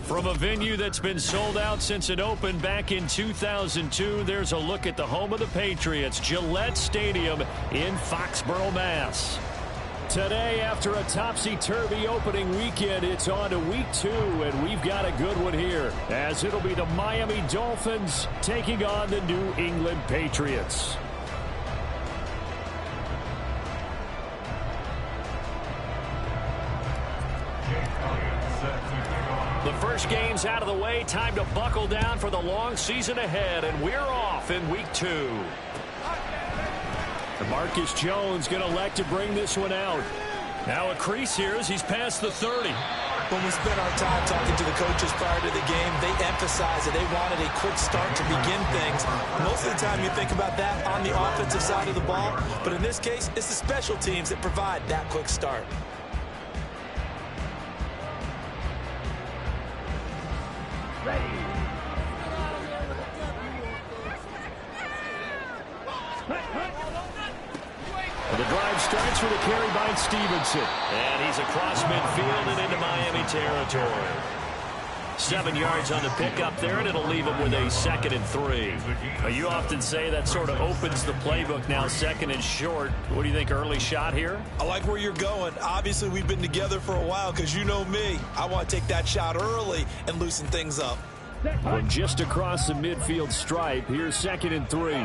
From a venue that's been sold out since it opened back in 2002, there's a look at the home of the Patriots, Gillette Stadium in Foxborough, Mass. Today, after a topsy-turvy opening weekend, it's on to week 2, and we've got a good one here, as it'll be the Miami Dolphins taking on the New England Patriots. The first game's out of the way. Time to buckle down for the long season ahead, and we're off in week 2. Marcus Jones going to elect to bring this one out. Now a crease here as he's past the 30. When we spent our time talking to the coaches prior to the game, they emphasized that they wanted a quick start to begin things. Most of the time you think about that on the offensive side of the ball, but in this case, it's the special teams that provide that quick start. The drive starts with a carry by Stevenson. And he's across midfield and into Miami territory. 7 yards on the pickup there, and it'll leave him with a 2nd and 3. You often say that sort of opens the playbook now, 2nd and short. What do you think, early shot here? I like where you're going. Obviously, we've been together for a while because you know me. I want to take that shot early and loosen things up. From just across the midfield stripe, here's 2nd and 3.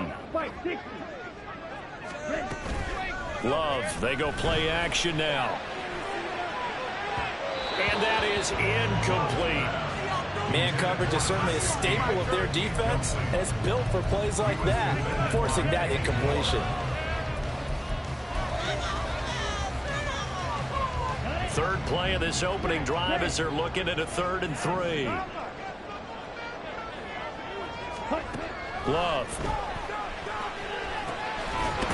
Love, they go play action now. And that is incomplete. Man coverage is certainly a staple of their defense, and it's built for plays like that, forcing that incompletion. Third play of this opening drive as they're looking at a 3rd and 3. Love.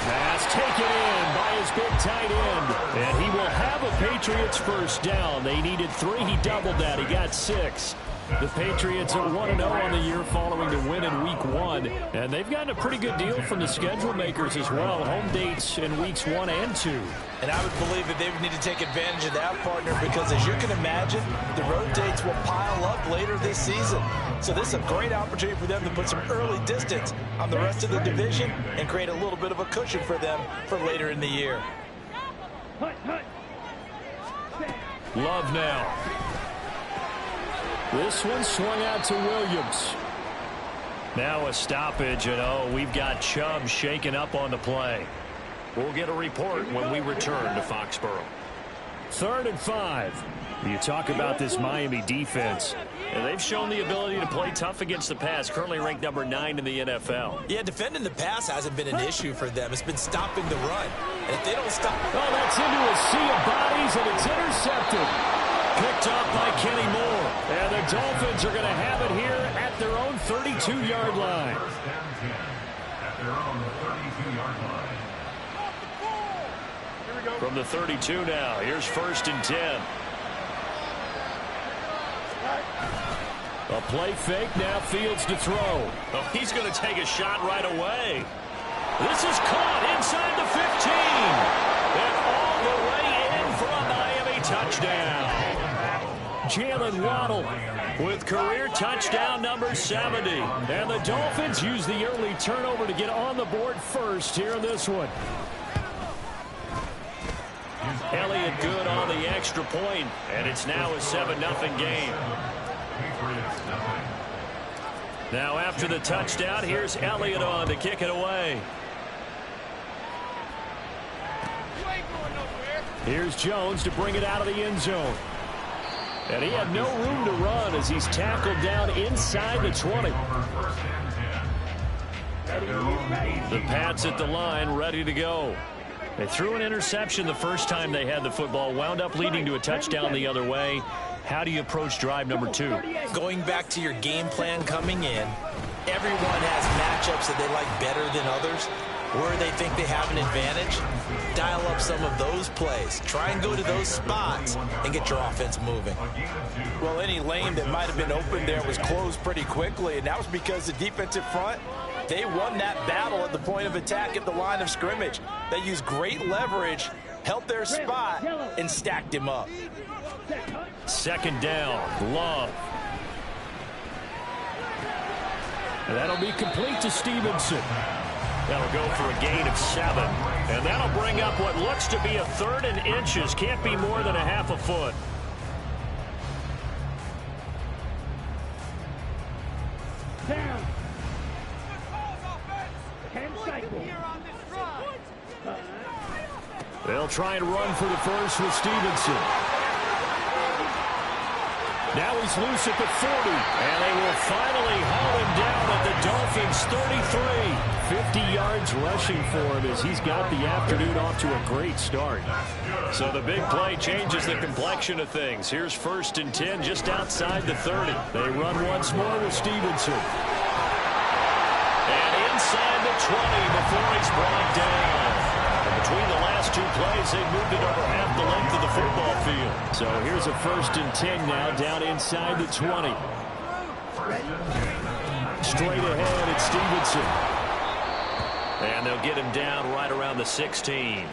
Pass taken in by his big tight end. And he will have a Patriots first down. They needed 3. He doubled that. He got 6. The Patriots are 1-0 on the year following the win in week 1. And they've gotten a pretty good deal from the schedule makers as well. Home dates in weeks 1 and 2. And I would believe that they would need to take advantage of that, partner, because as you can imagine, the road dates will pile up later this season. So this is a great opportunity for them to put some early distance on the rest of the division and create a little bit of a cushion for them for later in the year. Love now. This one swung out to Williams. Now a stoppage, and we've got Chubb shaken up on the play. We'll get a report when we return to Foxborough. 3rd and 5. You talk about this Miami defense, and they've shown the ability to play tough against the pass, currently ranked number 9 in the NFL. Yeah, defending the pass hasn't been an issue for them. It's been stopping the run. And if they don't stop... Oh, that's into a sea of bodies, and it's intercepted. Picked off by Kenny Moore. And the Dolphins are going to have it here at their own 32-yard line. From the 32 now, here's 1st and 10. A play fake, now Fields to throw. Oh, he's going to take a shot right away. This is caught inside the 15. And all the way in for a Miami touchdown. Jalen Waddle with career touchdown number 70. And the Dolphins use the early turnover to get on the board first here in this one. Elliott good on the extra point, and it's now a 7-0 game. Now after the touchdown, here's Elliott on to kick it away. Here's Jones to bring it out of the end zone. And he had no room to run as he's tackled down inside the 20. The Pats at the line, ready to go. They threw an interception the first time they had the football, wound up leading to a touchdown the other way. How do you approach drive number 2? Going back to your game plan coming in, everyone has matchups that they like better than others. Where they think they have an advantage, dial up some of those plays. Try and go to those spots and get your offense moving. Well, any lane that might have been open there was closed pretty quickly, and that was because the defensive front, they won that battle at the point of attack at the line of scrimmage. They used great leverage, held their spot, and stacked him up. 2nd down, Love. And that'll be complete to Stevenson. That'll go for a gain of 7. And that'll bring up what looks to be a 3rd and inches. Can't be more than a half a foot. Down. 10 cycles. They'll try and run for the first with Stevenson. Now he's loose at the 40, and they will finally haul him down at the Dolphins' 33. 50 yards rushing for him as he's got the afternoon off to a great start. So the big play changes the complexion of things. Here's 1st and 10 just outside the 30. They run once more with Stevenson. And inside the 20 before he's brought down. And between the last 2 plays, they've moved it over half the length of the football field. So here's a 1st and 10 now down inside the 20. Straight ahead, it's Stevenson. And they'll get him down right around the 16.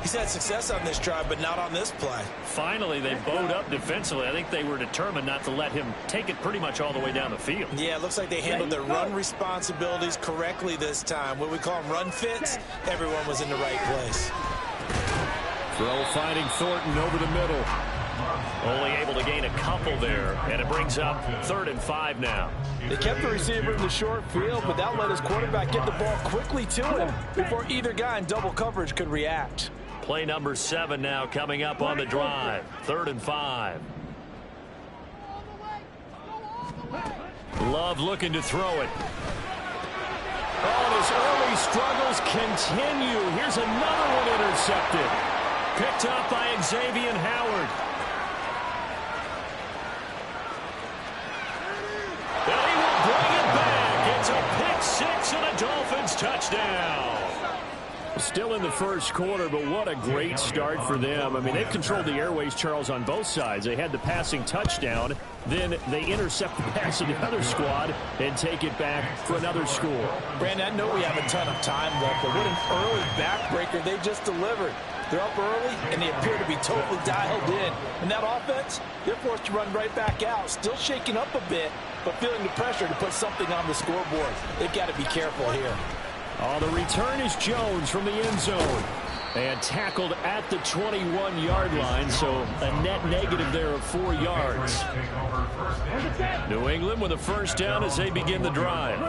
He's had success on this drive, but not on this play. Finally, they bowed up defensively. I think they were determined not to let him take it pretty much all the way down the field. Yeah, it looks like they handled their run responsibilities correctly this time. What we call them run fits, everyone was in the right place. Throw finding Thornton over the middle. Only able to gain a couple there, and it brings up 3rd and 5 now. They kept the receiver in the short field, but that let his quarterback get the ball quickly to him before either guy in double coverage could react. Play number 7 now coming up on the drive. 3rd and 5. Love looking to throw it. Oh, and his early struggles continue. Here's another one intercepted. Picked up by Xavier Howard. And he will bring it back. It's a pick 6 and a Dolphins touchdown. Still in the first quarter, but what a great start for them. I mean, they've controlled the airways, Charles, on both sides. They had the passing touchdown. Then they intercept the pass of the other squad and take it back for another score. Brandon, I know we have a ton of time left, but what an early backbreaker they just delivered. They're up early, and they appear to be totally dialed in. And that offense, they're forced to run right back out. Still shaking up a bit, but feeling the pressure to put something on the scoreboard. They've got to be careful here. Oh, the return is Jones from the end zone. And tackled at the 21-yard line, so a net negative there of 4 yards. New England with a first down as they begin the drive.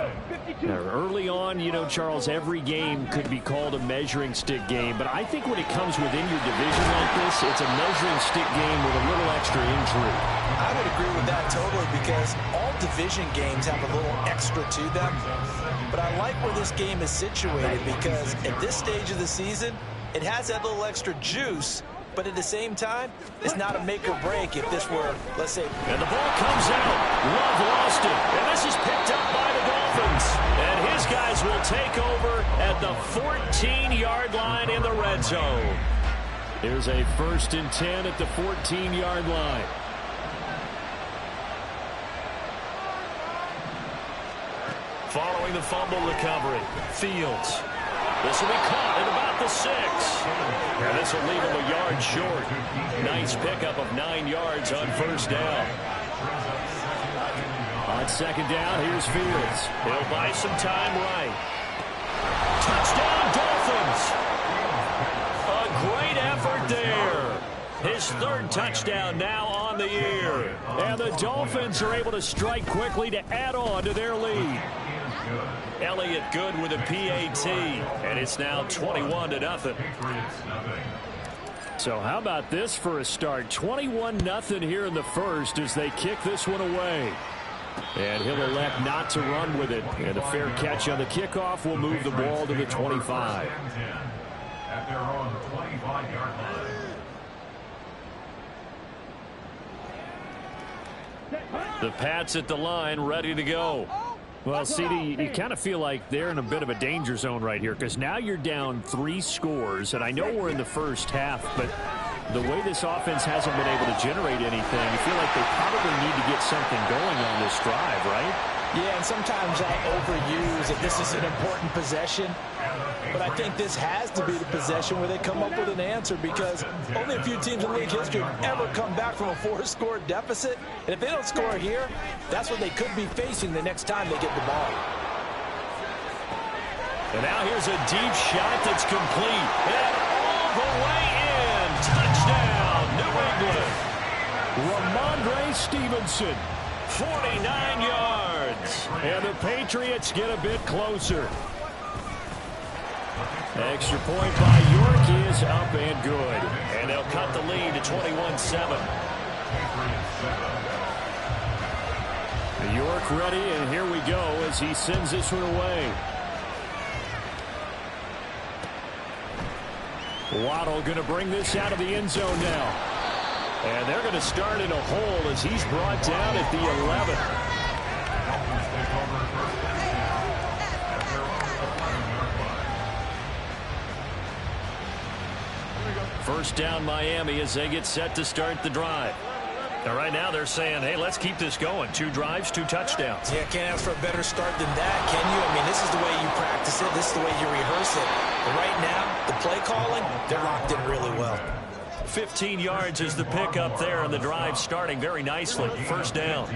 Now, early on, you know, Charles, every game could be called a measuring stick game, but I think when it comes within your division like this, it's a measuring stick game with a little extra intrigue. I would agree with that totally because all division games have a little extra to them. But I like where this game is situated because at this stage of the season, it has that little extra juice, but at the same time, it's not a make or break if this were, let's say. And the ball comes out. Love lost it. And this is picked up by the Dolphins. And his guys will take over at the 14-yard line in the red zone. Here's a 1st and 10 at the 14-yard line. Following the fumble recovery, Fields. This will be caught at about the 6. And this will leave him a yard short. Nice pickup of 9 yards on first down. On second down, here's Fields. He'll buy some time right. Touchdown, Dolphins. A great effort there. His 3rd touchdown now on the year. And the Dolphins are able to strike quickly to add on to their lead. Elliott good with a PAT, and it's now 21-0. So how about this for a start? 21-0 here in the first as they kick this one away. And he'll elect not to run with it. And a fair catch on the kickoff will move the ball to the 25. The Pats at the line, ready to go. Well, CD, you kind of feel like they're in a bit of a danger zone right here because now you're down 3 scores, and I know we're in the first half, but the way this offense hasn't been able to generate anything, you feel like they probably need to get something going on this drive, right? Yeah, and sometimes I overuse that this is an important possession. But I think this has to be the possession where they come up with an answer, because only a few teams in league history have ever come back from a 4-score deficit. And if they don't score here, that's what they could be facing the next time they get the ball. And now here's a deep shot that's complete. And all the way in. Touchdown, New England. Ramondre Stevenson, 49 yards. And the Patriots get a bit closer. Extra point by York is up and good. And they'll cut the lead to 21-7. York ready, and here we go as he sends this one away. Waddle going to bring this out of the end zone now. And they're going to start in a hole as he's brought down at the 11. First down Miami as they get set to start the drive. Now right now they're saying, hey, let's keep this going. 2 drives, 2 touchdowns. Yeah, can't ask for a better start than that, can you? I mean, this is the way you practice it. This is the way you rehearse it. But right now, the play calling, they're locked in really well. 15 yards is the pickup there, and the drive starting very nicely. First down.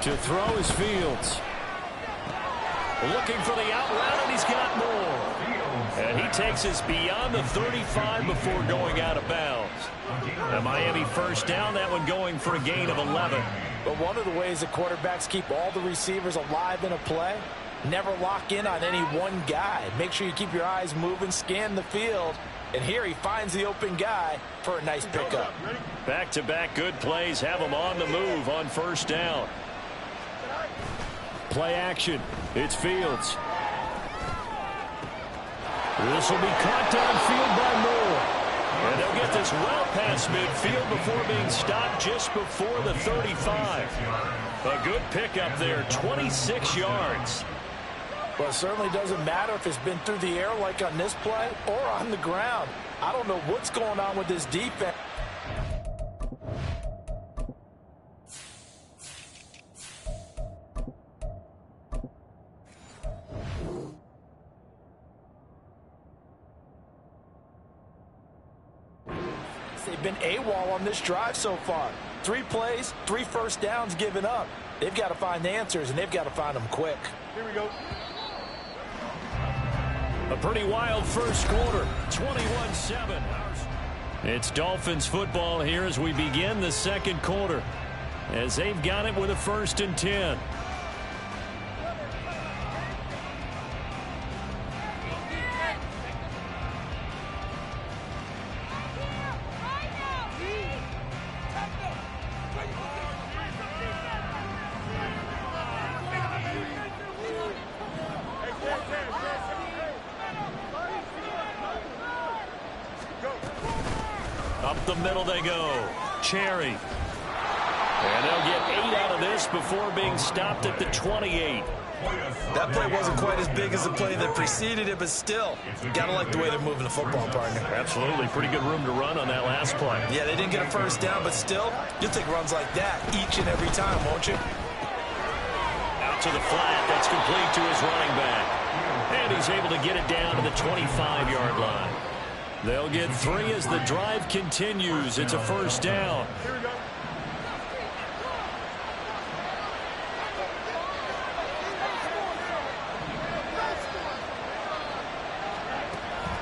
To throw is Fields. Looking for the out route, and he's got more. And he takes us beyond the 35 before going out of bounds. The Miami first down, that one going for a gain of 11. But one of the ways the quarterbacks keep all the receivers alive in a play, never lock in on any one guy. Make sure you keep your eyes moving, scan the field. And here he finds the open guy for a nice pickup. Back-to-back good plays have him on the move on first down. Play action. It's Fields. This will be caught downfield by Moore. And they'll get this well past midfield before being stopped just before the 35. A good pickup there, 26 yards. Well, it certainly doesn't matter if it's been through the air like on this play or on the ground. I don't know what's going on with this defense. They've been AWOL on this drive so far. 3 plays, 3 first downs given up. They've got to find answers, and they've got to find them quick. Here we go. A pretty wild first quarter, 21-7. It's Dolphins football here as we begin the second quarter, as they've got it with a 1st and 10. Up the middle they go. Cherry. And they'll get 8 out of this before being stopped at the 28. That play wasn't quite as big as the play that preceded it, but still, gotta like the way they're moving the football, partner. Absolutely. Pretty good room to run on that last play. Yeah, they didn't get a first down, but still, you'll take runs like that each and every time, won't you? Out to the flat. That's complete to his running back. And he's able to get it down to the 25-yard line. They'll get 3 as the drive continues. It's a first down.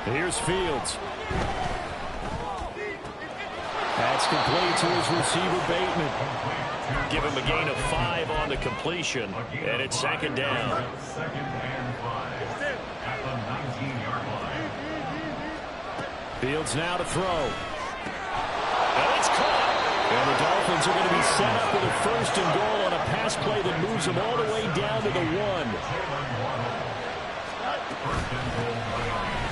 Here's Fields. That's complete to his receiver, Bateman. Give him a gain of 5 on the completion, and it's 2nd down. Fields now to throw. And it's caught. And the Dolphins are going to be set up with a 1st and goal on a pass play that moves them all the way down to the 1.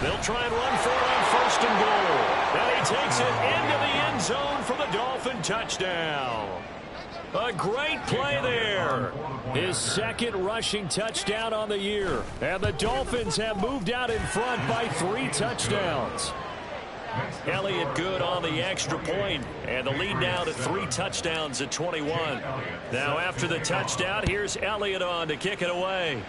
They'll try and run for it on 1st and goal. And he takes it into the end zone for the Dolphin touchdown. A great play there. His 2nd rushing touchdown on the year. And the Dolphins have moved out in front by 3 touchdowns. Elliott good on the extra point, and the lead now to 3 touchdowns at 21. Now after the touchdown, here's Elliott on to kick it away.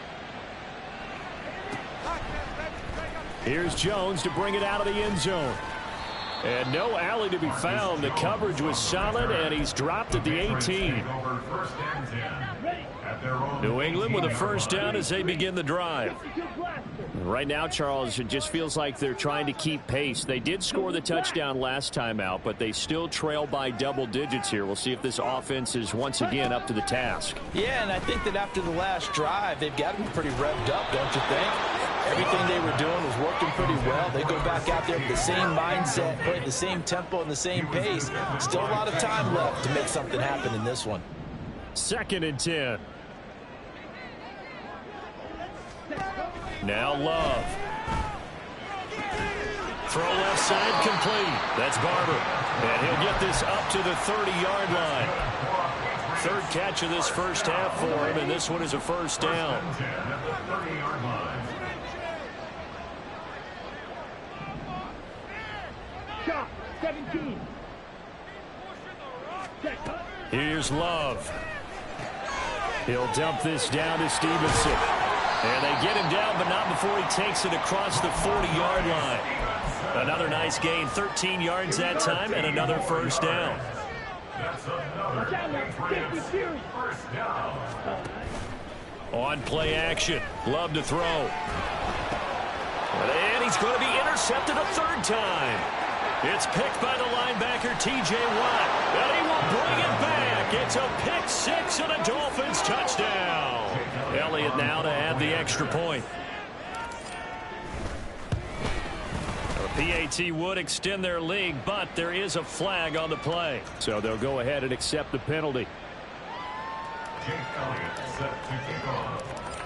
Here's Jones to bring it out of the end zone. And no alley to be found. The coverage was solid, and he's dropped at the 18. New England with a first down as they begin the drive. Right now, Charles, it just feels like they're trying to keep pace. They did score the touchdown last time out, but they still trail by double digits here. We'll see if this offense is once again up to the task. Yeah, and I think that after the last drive, they've got to be pretty revved up, don't you think? Everything they were doing was working pretty well. They go back out there with the same mindset, play the same tempo and the same pace. Still a lot of time left to make something happen in this one. 2nd and 10. Now Love. Throw left side complete. That's Barber. And he'll get this up to the 30-yard line. 3rd catch of this first half for him, and this one is a first down. Shot, 17. Here's Love. He'll dump this down to Stevenson. And they get him down, but not before he takes it across the 40-yard line. Another nice gain, 13 yards that time, and another first down. On play action, Love to throw. And he's going to be intercepted a 3rd time. It's picked by the linebacker, T.J. Watt. And he will bring it back. It's a pick 6 and a Dolphins touchdown. Elliott now to add the extra point. The PAT would extend their lead, but there is a flag on the play. So they'll go ahead and accept the penalty.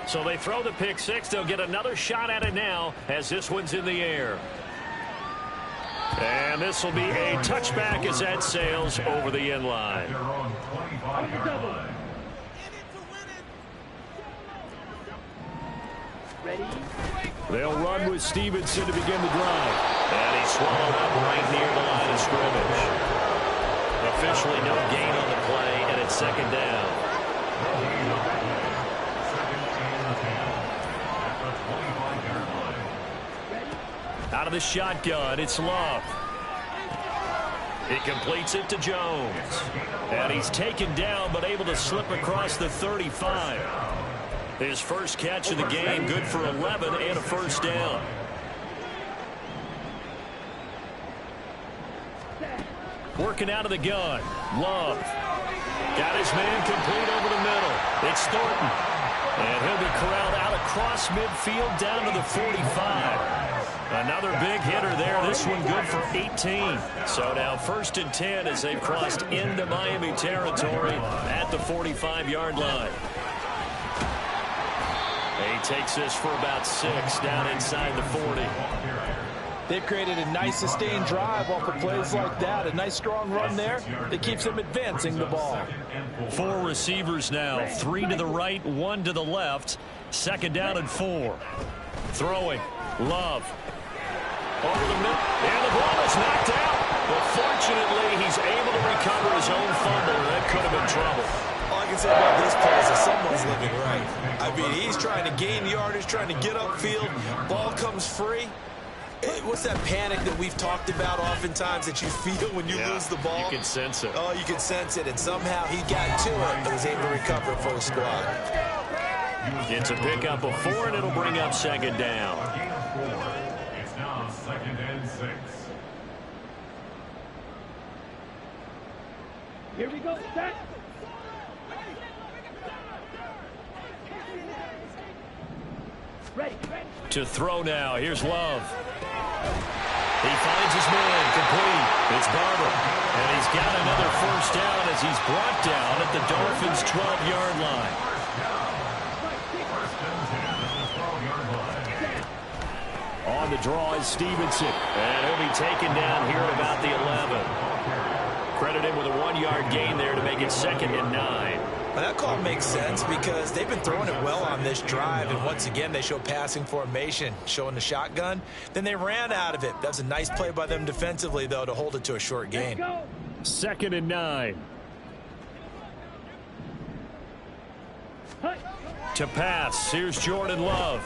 So they throw the pick 6. They'll get another shot at it now as this one's in the air. And this will be a touchback as that sails over the end line. They'll run with Stevenson to begin the drive. And he's swallowed up right near the line of scrimmage. Officially no gain on the play, and it's 2nd down. Out of the shotgun, it's Love. He completes it to Jones. And he's taken down, but able to slip across the 35. His first catch of the game, good for 11 and a first down. Working out of the gun, Love. Got his man complete over the middle. It's Thornton. And he'll be corralled out across midfield down to the 45. Another big hitter there. This one good for 18. So now 1st and 10 as they've crossed into Miami territory at the 45-yard line. He takes this for about 6 down inside the 40. They've created a nice sustained drive off of plays like that. A nice strong run there that keeps them advancing the ball. 4 receivers now. 3 to the right, 1 to the left. 2nd down and 4. Throwing. Love. Over the middle. And the ball is knocked out. But fortunately, he's able to recover his own fumble. That could have been trouble. All I can say about this play is that someone's living right. I mean, he's trying to gain yardage, trying to get upfield. Ball comes free. What's that panic that we've talked about oftentimes that you feel when you lose the ball? You can sense it. Oh, you can sense it. And somehow he got to it and was able to recover it for the squad. It's a pickup of 4, and it'll bring up 2nd down. It's now 2nd and 6. Here we go, set. Ready. To throw now. Here's Love. He finds his man complete. It's Barber. And he's got another first down as he's brought down at the Dolphins' 12-yard line. On the draw is Stevenson. And he'll be taken down here at about the 11. Credit him with a 1-yard gain there to make it 2nd and 9. Well, that call makes sense because they've been throwing it well on this drive, and once again they show passing formation, showing the shotgun. Then they ran out of it. That's a nice play by them defensively, though, to hold it to a short gain. 2nd and 9. To pass, here's Jordan Love.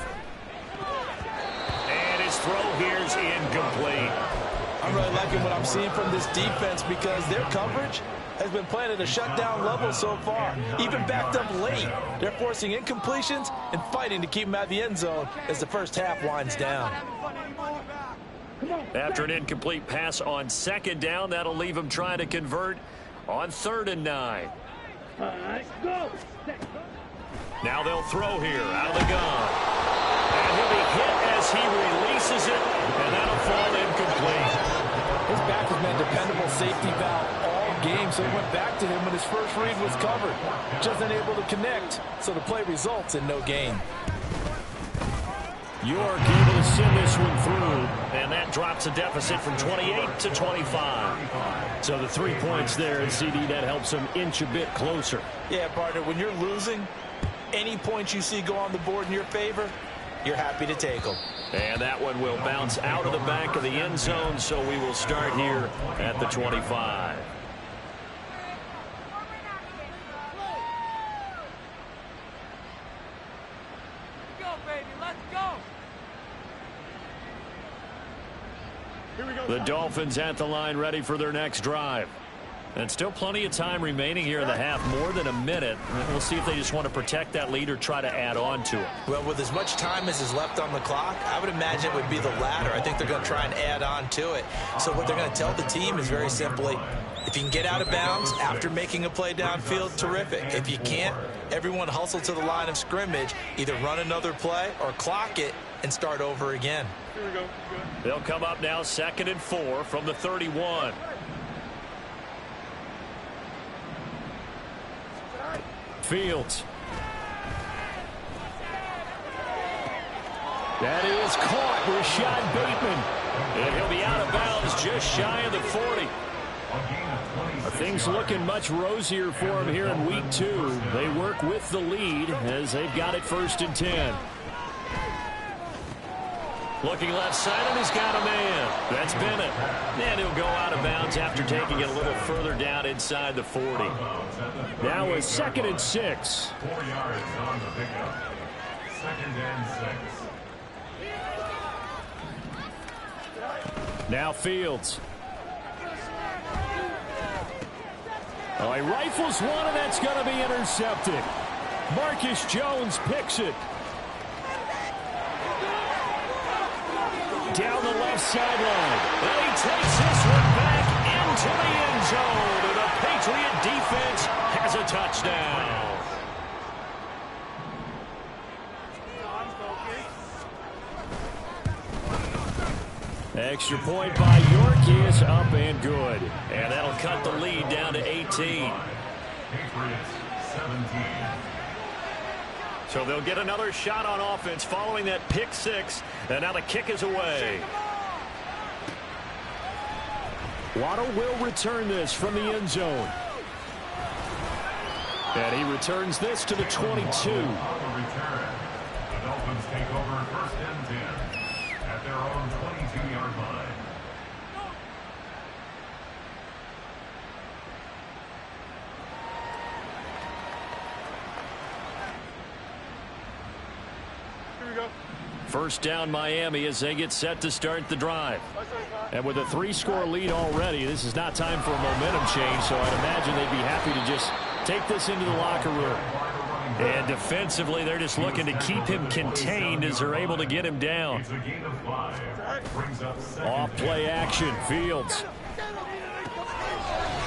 And his throw here's incomplete. I'm really liking what I'm seeing from this defense because their coverage has been playing at a shutdown level so far. Even backed up late. They're forcing incompletions and fighting to keep them out of the end zone as the first half winds down. After an incomplete pass on 2nd down, that'll leave him trying to convert on 3rd and 9. All right, go. Now they'll throw here out of the gun. And he'll be hit as he releases it, and that'll fall incomplete. His back has been a dependable safety valve all game, so he went back to him when his first read was covered. Just unable to connect, so the play results in no gain. York able to send this one through, and that drops a deficit from 28 to 25. So the 3 points there, and CD, that helps him inch a bit closer. Yeah, partner, when you're losing, any points you see go on the board in your favor, you're happy to take them. And that one will bounce out of the back of the end zone, so we will start here at the 25. The Dolphins at the line ready for their next drive. And still plenty of time remaining here in the half, more than a minute. We'll see if they just want to protect that lead or try to add on to it. Well, with as much time as is left on the clock, I would imagine it would be the latter. I think they're going to try and add on to it. So what they're going to tell the team is very simply, if you can get out of bounds after making a play downfield, terrific. If you can't, everyone hustle to the line of scrimmage, either run another play or clock it and start over again. Here we go. They'll come up now 2nd and 4 from the 31. Fields. That is caught. Rashad Bateman. And he'll be out of bounds just shy of the 40. Things looking much rosier for him here in week 2. They work with the lead as they've got it 1st and 10. Looking left side, and he's got a man. That's Bennett. And he'll go out of bounds after taking it a little further down inside the 40. Now a 2nd and 6. 4 yards on the pickup. 2nd and 6. Now Fields. Oh, he rifles one, and that's going to be intercepted. Marcus Jones picks it. Down the left sideline. And he takes this one back into the end zone. And the Patriot defense has a touchdown. Extra point by York is up and good. And that'll cut the lead down to 18. Patriots 17. So they'll get another shot on offense following that pick 6. And now the kick is away. Waddle will return this from the end zone. And he returns this to the 22. On the return, the Dolphins take over 1st and 10 at their own 22-yard line. First down Miami as they get set to start the drive. And with a 3-score lead already, this is not time for a momentum change, so I'd imagine they'd be happy to just take this into the locker room. And defensively, they're just looking to keep him contained as they're able to get him down. It's a gain of 5. Brings up 2nd. Off play action, Fields.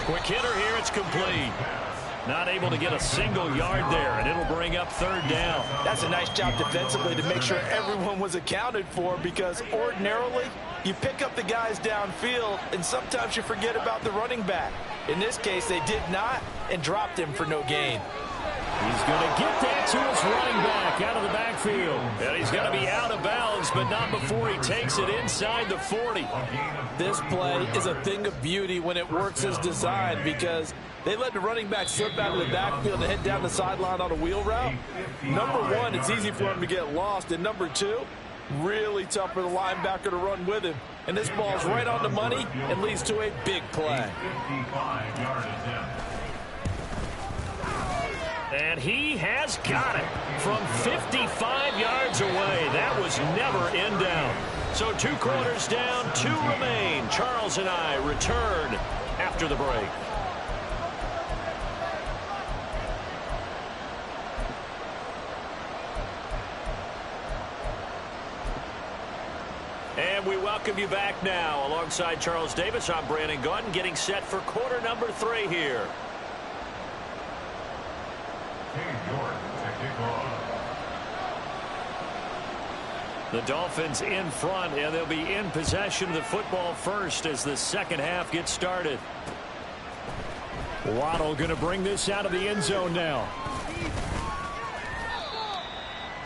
Quick hitter here, it's complete. Not able to get a single yard there, and it'll bring up 3rd down. That's a nice job defensively to make sure everyone was accounted for, because ordinarily you pick up the guys downfield and sometimes you forget about the running back. In this case, they did not and dropped him for no gain. He's going to get that to his running back out of the backfield. And he's going to be out of bounds, but not before he takes it inside the 40. This play is a thing of beauty when it works as designed, because they let the running back slip out of the backfield and head down the sideline on a wheel route. Number one, it's easy for him to get lost. And number two, really tough for the linebacker to run with him. And this ball's right on the money and leads to a big play. And he has got it from 55 yards away. That was never in down. So 2 quarters down, 2 remain. Charles and I return after the break. And we welcome you back now. Alongside Charles Davis, I'm Brandon Gaudin, getting set for quarter number 3 here. The Dolphins in front, and they'll be in possession of the football first as the second half gets started. Waddle going to bring this out of the end zone now.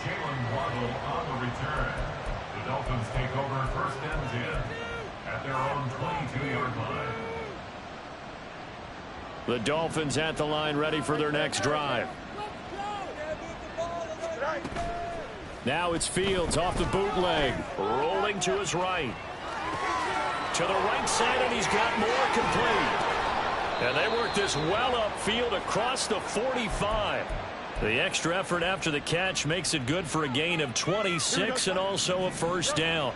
Jalen Waddle on the return. The Dolphins take over first and 10 at their own 22-yard line. The Dolphins at the line, ready for their next drive. Now it's Fields off the bootleg, rolling to his right. To the right side, and he's got more complete. And they work this well upfield across the 45. The extra effort after the catch makes it good for a gain of 26 and also a first down.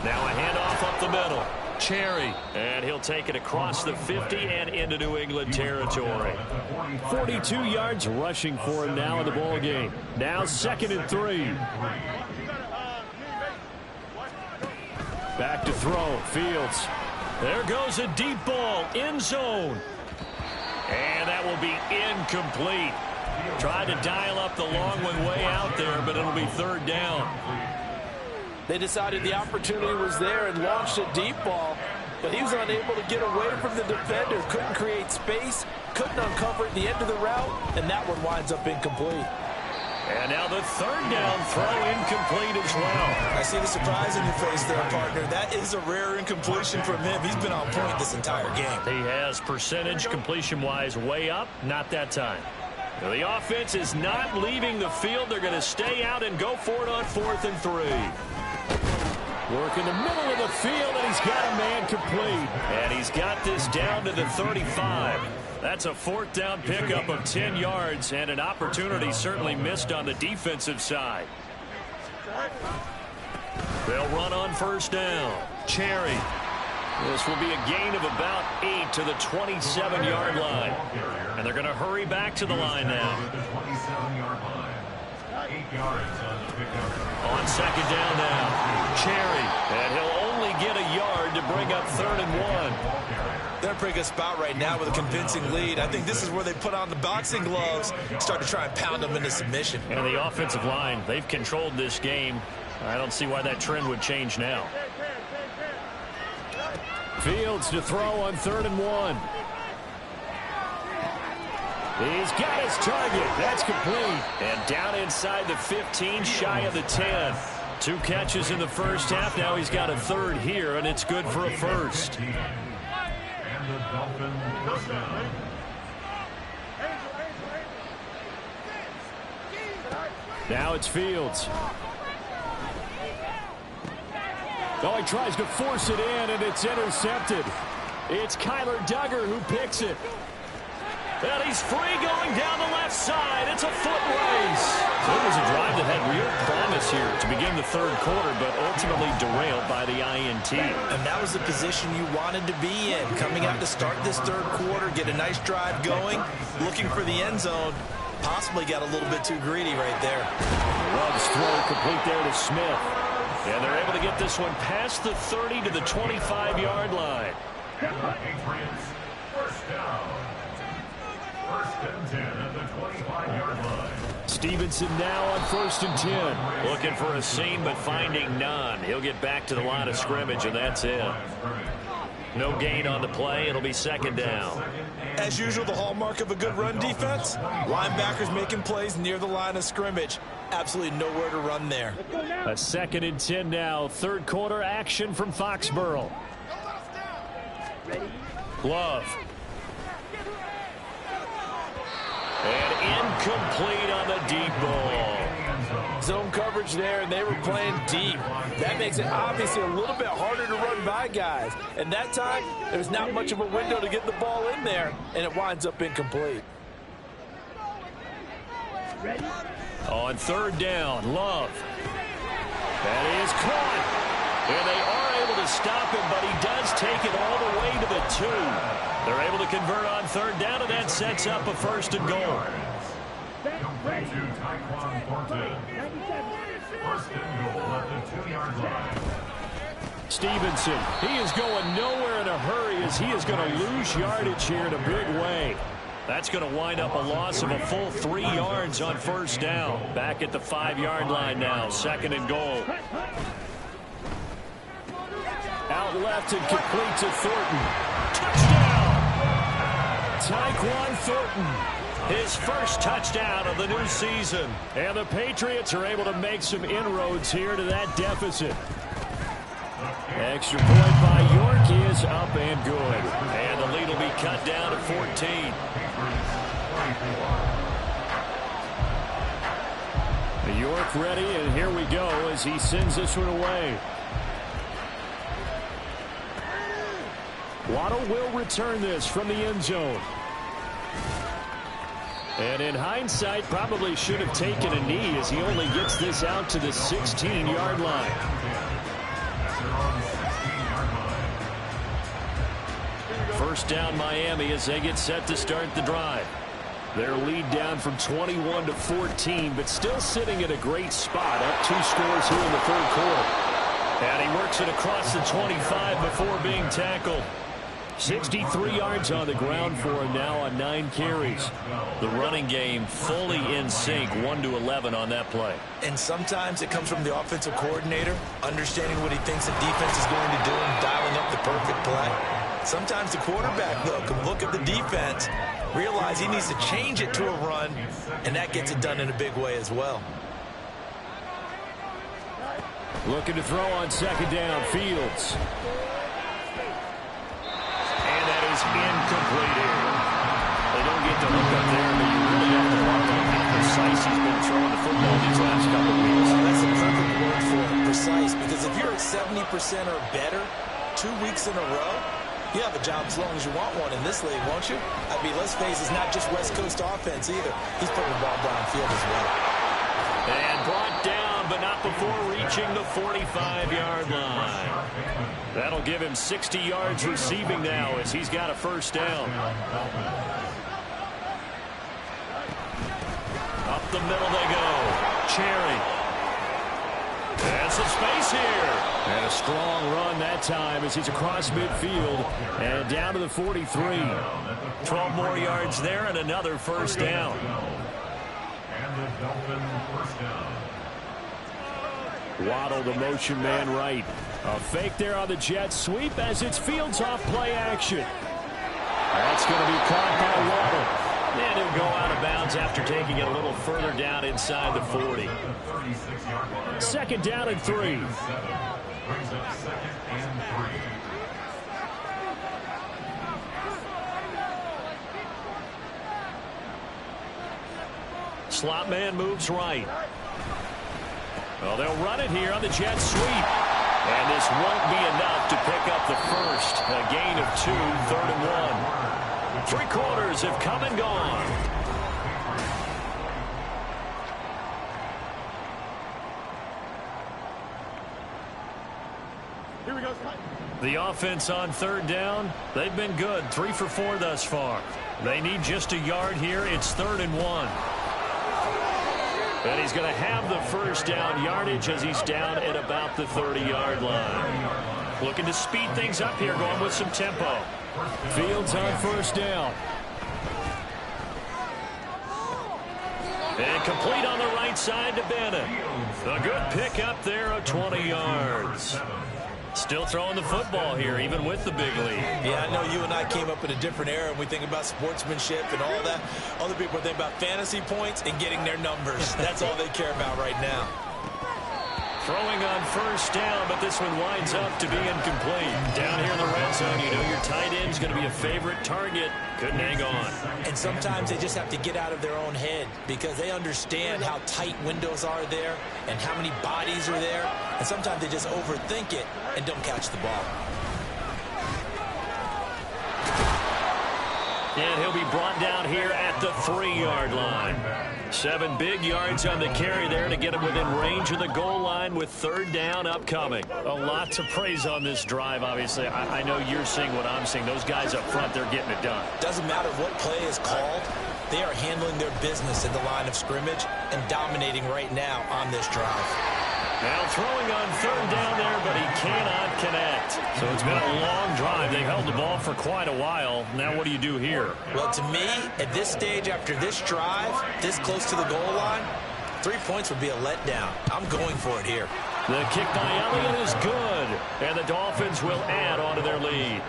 Now a handoff up the middle. Cherry, and he'll take it across the 50 and into New England territory. 42 yards rushing for him now in the ball game. Now 2nd and 3. Back to throw. Fields. There goes a deep ball. End zone. And that will be incomplete. Tried to dial up the long one way out there, but it'll be 3rd down. They decided the opportunity was there and launched a deep ball, but he was unable to get away from the defender, couldn't create space, couldn't uncover at the end of the route, and that one winds up incomplete. And now the 3rd down throw incomplete as well. I see the surprise in your face there, partner. That is a rare incompletion from him. He's been on point this entire game. He has percentage completion-wise way up, not that time. Now the offense is not leaving the field. They're going to stay out and go for it on 4th and 3. Work in the middle of the field, and he's got a man complete. And he's got this down to the 35. That's a 4th down pickup of 10 yards, and an opportunity certainly missed on the defensive side. They'll run on 1st down. Cherry. This will be a gain of about 8 to the 27-yard line. And they're going to hurry back to the line now. 8 yards on the pickup. On 2nd down now. Cherry. And he'll only get a yard to bring up 3rd and 1. They're in a pretty good spot right now with a convincing lead. I think this is where they put on the boxing gloves, start to try and pound them into submission. And the offensive line, they've controlled this game. I don't see why that trend would change now. Fields to throw on 3rd and 1. He's got his target. That's complete. And down inside the 15, shy of the 10. 2 catches in the first half. Now he's got a 3rd here, and it's good for a first. And the Dolphins first down. Now it's Fields. Oh, he tries to force it in, and it's intercepted. It's Kyler Duggar who picks it. And he's free going down the left side. It's a foot race. So it was a drive that had real promise here to begin the 3rd quarter, but ultimately derailed by the INT. And that was the position you wanted to be in. Coming out to start this 3rd quarter, get a nice drive going, looking for the end zone. Possibly got a little bit too greedy right there. Love's throw complete there to Smith. And they're able to get this one past the 30 to the 25-yard line. And the Patriots first down. 1st and 10 at the 25-yard line. Stevenson now on 1st and 10. Looking for a seam, but finding none. He'll get back to the line of scrimmage, and that's it. No gain on the play. It'll be 2nd down. As usual, the hallmark of a good run defense, linebackers making plays near the line of scrimmage. Absolutely nowhere to run there. A 2nd and 10 now. 3rd quarter action from Foxborough. Love. And incomplete on the deep ball. Zone coverage there, and they were playing deep. That makes it obviously a little bit harder to run by guys. And that time, there's not much of a window to get the ball in there, and it winds up incomplete. On 3rd down, Love. That is caught. And they are able to stop him, but he does take it all the way to the 2. They're able to convert on 3rd down, and that sets up a 1st and goal. Complete to Tyquan Thornton. 1st and goal at the 2-yard line. Stevenson, he is going nowhere in a hurry as he is going to lose yardage here in a big way. That's going to wind up a loss of a full 3 yards on 1st down. Back at the 5-yard line now, 2nd and goal. Out left and complete to Thornton. Touchdown! Tyquan Thornton, his first touchdown of the new season. And the Patriots are able to make some inroads here to that deficit. Extra point by York is up and good. And the lead will be cut down to 14. York ready, and here we go as he sends this one away. Waddle will return this from the end zone. And in hindsight, probably should have taken a knee as he only gets this out to the 16-yard line. First down Miami as they get set to start the drive. Their lead down from 21 to 14, but still sitting at a great spot. Up 2 scores here in the 3rd quarter. And he works it across the 25 before being tackled. 63 yards on the ground for him now on 9 carries. The running game fully in sync, 1 to 11 on that play. And sometimes it comes from the offensive coordinator, understanding what he thinks the defense is going to do and dialing up the perfect play. Sometimes the quarterback, though, can look at the defense, realize he needs to change it to a run, and that gets it done in a big way as well. Looking to throw on 2nd down, Fields. And that is incomplete here. They don't get the hook up there, but you really have to watch how precise he's been throwing the football these last couple of weeks. That's a perfect word for it, precise, because if you're at 70% or better 2 weeks in a row, you have a job as long as you want one in this league, won't you? I mean, let's face it, it's not just West Coast offense either. He's putting the ball downfield as well. And brought down, but not before reaching the 45-yard line. That'll give him 60 yards receiving now as he's got a 1st down. Up the middle they go. Cherry. And some space here. And a strong run that time as he's across midfield and down to the 43. 12 more yards there and another 1st down. And the Dolphins 1st down. Waddle, the motion man right. A fake there on the jet sweep as it's Fields off play action. That's going to be caught by Waddle. And he'll go out of bounds after taking it a little further down inside the 40. 2nd down and 3. Brings up 2nd and 3. Slot man moves right. Well, they'll run it here on the jet sweep. And this won't be enough to pick up the first. A gain of 2, 3rd and 1. 3 quarters have come and gone. Here we go. The offense on 3rd down, they've been good. 3 for 4 thus far. They need just a yard here. It's 3rd and 1. And he's going to have the 1st down yardage as he's down at about the 30-yard line. Looking to speed things up here, going with some tempo. Fields on 1st down. And complete on the right side to Bennett. A good pick up there of 20 yards. Still throwing the football here, even with the big lead. Yeah, I know you and I came up in a different era, and we think about sportsmanship and all that. Other people think about fantasy points and getting their numbers. That's all they care about right now. Throwing on first down, but this one winds up to be incomplete. Down here in the red zone, you know your tight end's going to be a favorite target. Couldn't hang on. And sometimes they just have to get out of their own head because they understand how tight windows are there and how many bodies are there. And sometimes they just overthink it and don't catch the ball. And he'll be brought down here at the 3-yard line. 7 big yards on the carry there to get him within range of the goal line with 3rd down upcoming. A lot to praise on this drive, obviously. I know you're seeing what I'm seeing. Those guys up front, they're getting it done. Doesn't matter what play is called. They are handling their business at the line of scrimmage and dominating right now on this drive. Now throwing on 3rd down there, but he cannot connect. So it's been a long drive. They've held the ball for quite a while. Now what do you do here? Well, to me, at this stage after this drive, this close to the goal line, 3 points would be a letdown. I'm going for it here. The kick by Elliott is good, and the Dolphins will add on to their lead.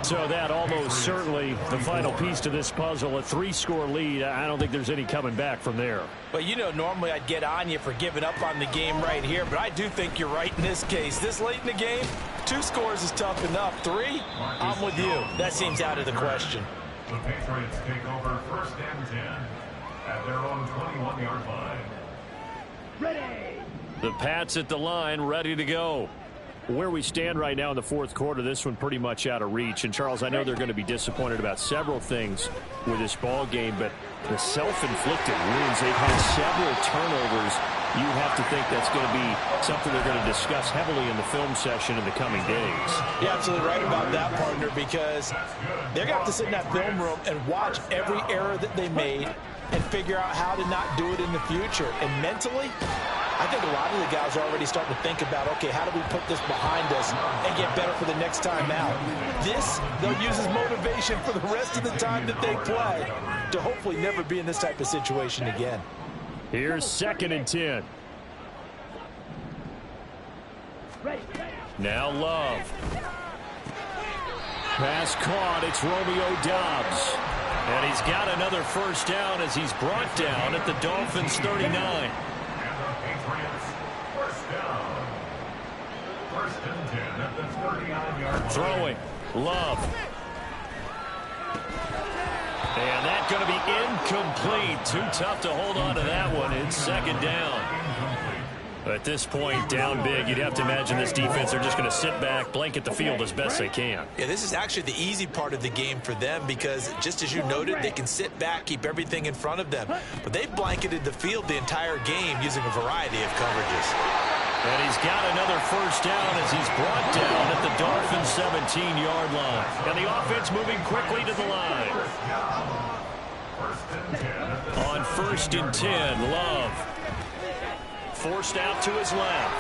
So that almost certainly the final piece to this puzzle, a 3-score lead. I don't think there's any coming back from there. Well, you know, normally I'd get on you for giving up on the game right here, but I do think you're right in this case. This late in the game, 2 scores is tough enough. 3, I'm with you. That seems out of the question. The Patriots take over 1st and 10 at their own 21-yard line. Ready. The Pats at the line, ready to go. Where we stand right now in the 4th quarter, this one pretty much out of reach. And, Charles, I know they're going to be disappointed about several things with this ball game, but the self-inflicted wounds, they've had several turnovers. You have to think that's going to be something they're going to discuss heavily in the film session in the coming days. You're absolutely right about that, partner, because they're going to have to sit in that film room and watch every error that they made and figure out how to not do it in the future. And mentally, I think a lot of the guys are already starting to think about, okay, how do we put this behind us and get better for the next time out? This, they'll use as motivation for the rest of the time that they play to hopefully never be in this type of situation again. Here's 2nd and 10. Now Love. Pass caught. It's Romeo Doubs. And he's got another 1st down as he's brought down at the Dolphins 39. Throwing. Love. And that's going to be incomplete. Too tough to hold on to that one. It's 2nd down. At this point, down big, you'd have to imagine this defense, they're just going to sit back, blanket the field as best they can. Yeah, this is actually the easy part of the game for them because, just as you noted, they can sit back, keep everything in front of them. But they've blanketed the field the entire game using a variety of coverages. And he's got another 1st down as he's brought down at the Dolphins' 17-yard line. And the offense moving quickly to the line. On 1st and 10, Love. Forced out to his left.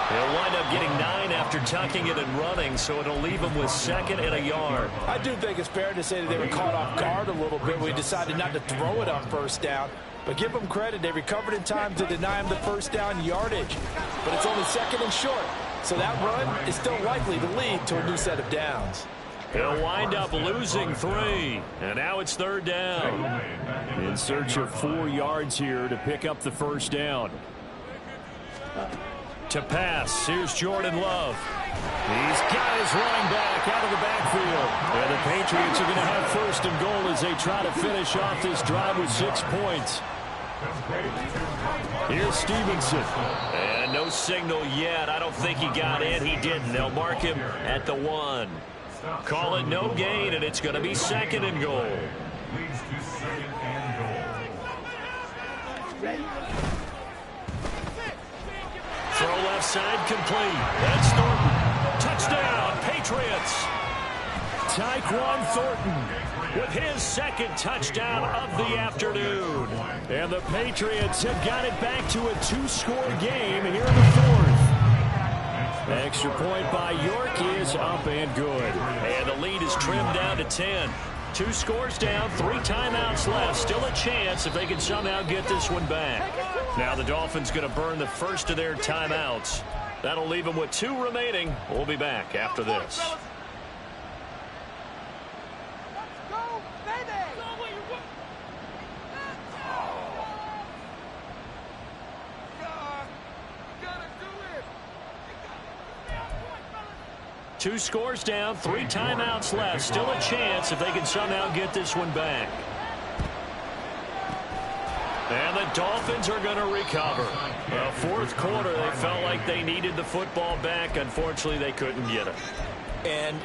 He'll wind up getting 9 after tucking it and running, so it'll leave him with 2nd and a yard. I do think it's fair to say that they were caught off guard a little bit. We decided not to throw it on 1st down. But give them credit. They recovered in time to deny him the 1st down yardage. But it's only 2nd and short. So that run is still likely to lead to a new set of downs. He'll wind up losing 3. And now it's 3rd down. In search of 4 yards here to pick up the 1st down. To pass, here's Jordan Love. He's got his running back out of the backfield. And the Patriots are going to have 1st and goal as they try to finish off this drive with 6 points. Here's Stevenson. And no signal yet. I don't think he got in. He didn't. They'll mark him at the 1. Call it no gain, and it's going to be 2nd and goal. Leads to 2nd and goal. Throw left side complete. That's Thornton. Touchdown, Patriots. Tyquan Thornton with his 2nd touchdown of the afternoon. And the Patriots have got it back to a 2-score game here in the 4th. Extra point by York is up and good. And the lead is trimmed down to 10. 2 scores down, 3 timeouts left. Still a chance if they can somehow get this one back. Now the Dolphins going to burn the first of their timeouts. That'll leave them with 2 remaining. We'll be back after this. Two scores down, 3 timeouts left. Still a chance if they can somehow get this one back. And the Dolphins are going to recover. The fourth quarter, they felt like they needed the football back. Unfortunately, they couldn't get it. And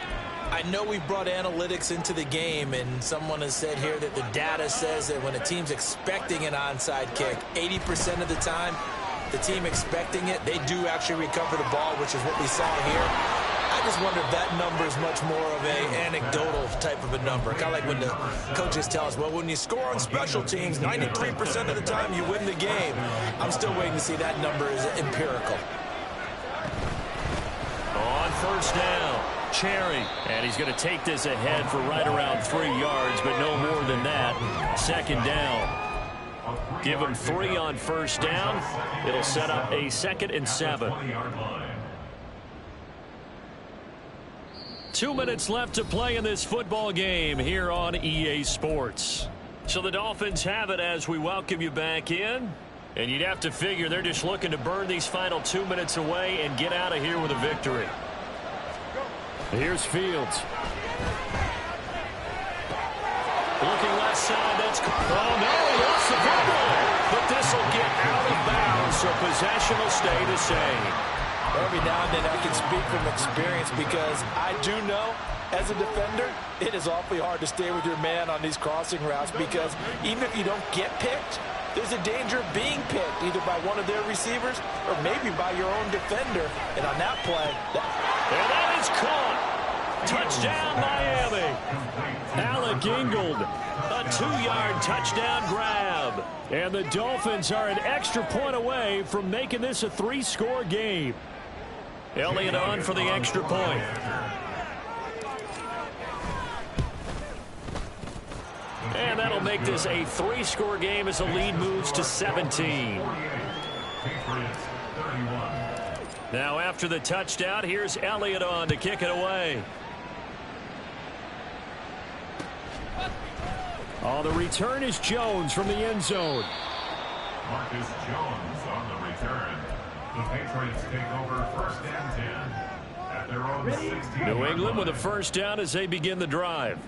I know we brought analytics into the game, and someone has said here that the data says that when a team's expecting an onside kick, 80% of the time, the team expecting it, they do actually recover the ball, which is what we saw here. I just wonder if that number is much more of an anecdotal type of a number. Kind of like when the coaches tell us, well, when you score on special teams, 93% of the time you win the game. I'm still waiting to see that number is empirical. On first down, Cherry. And he's going to take this ahead for right around 3 yards, but no more than that. Second down. Give him 3 on first down. It'll set up a 2nd and 7. 2 minutes left to play in this football game here on EA Sports. So the Dolphins have it as we welcome you back in. And you'd have to figure they're just looking to burn these final 2 minutes away and get out of here with a victory. Here's Fields. Looking left side. That's... Oh, no, he lost the football. But this will get out of bounds, so possession will stay the same. Every now and then I can speak from experience because I do know as a defender it is awfully hard to stay with your man on these crossing routes because even if you don't get picked, there's a danger of being picked either by one of their receivers or maybe by your own defender. And on that play... And that is caught. Touchdown, Miami. Alec Ingold, a 2-yard touchdown grab. And the Dolphins are an extra point away from making this a 3-score game. Elliott on for the extra point. And that'll make this a 3-score game as the lead moves to 17. Now after the touchdown, here's Elliott on to kick it away. Oh, the return is Jones from the end zone. Marcus Jones on the return. The Patriots take over 1st and 10 at their own 16. New England with a first down as they begin the drive.